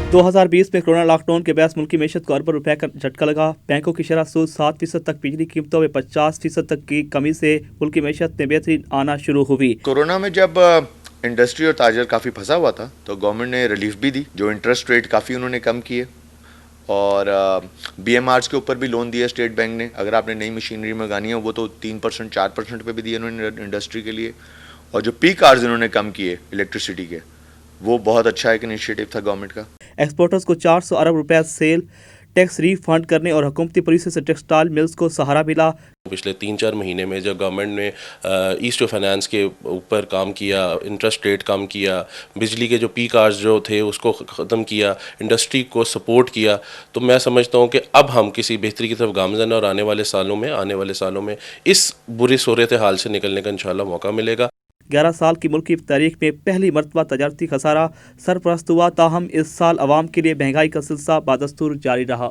2020 में corona lockdown के बायस मुल्की मीशत को अरबों रुपए का झटका लगा। बैंकों की शरह सूद 7% तक, बिजली कीमतों में 50% तक की कमी से मुल्की मीशत में बेहतरी आना शुरू हुई। कोरोना में जब इंडस्ट्री और ताजर काफ़ी फंसा हुआ था तो गवर्नमेंट ने रिलीफ भी दी, जो इंटरेस्ट रेट काफ़ी उन्होंने कम किए और BMRs के ऊपर भी लोन दिया स्टेट बैंक ने। अगर आपने नई मशीनरी मंगानी है वो तो 3% 4% पे भी दिए उन्होंने इंडस्ट्री के लिए। और जो पीक आवर्स उन्होंने कम किए इलेक्ट्रिसिटी के, वो बहुत अच्छा एक इनिशिएटिव था गवर्नमेंट का। एक्सपोर्टर्स को 400 अरब रुपए सेल टैक्स रिफंड करने और हुकूमती पॉलिसी से टेक्सटाइल मिल्स को सहारा मिला। पिछले 3-4 महीने में जब गवर्नमेंट ने ईस्ट फाइनेंस के ऊपर काम किया, इंटरेस्ट रेट कम किया, बिजली के जो पीक आवर्स जो थे उसको ख़त्म किया, इंडस्ट्री को सपोर्ट किया, तो मैं समझता हूँ कि अब हम किसी बेहतरी की तरफ गामज़न और आने वाले सालों में इस बुरी सूरत हाल से निकलने का इंशाल्लाह मौका मिलेगा। 11 साल की मुल्क की तारीख में पहली मरतबा तजारती खसारा सरपरस्त हुआ, ताहम इस साल अवाम के लिए महंगाई का सिलसिला बादस्तूर जारी रहा।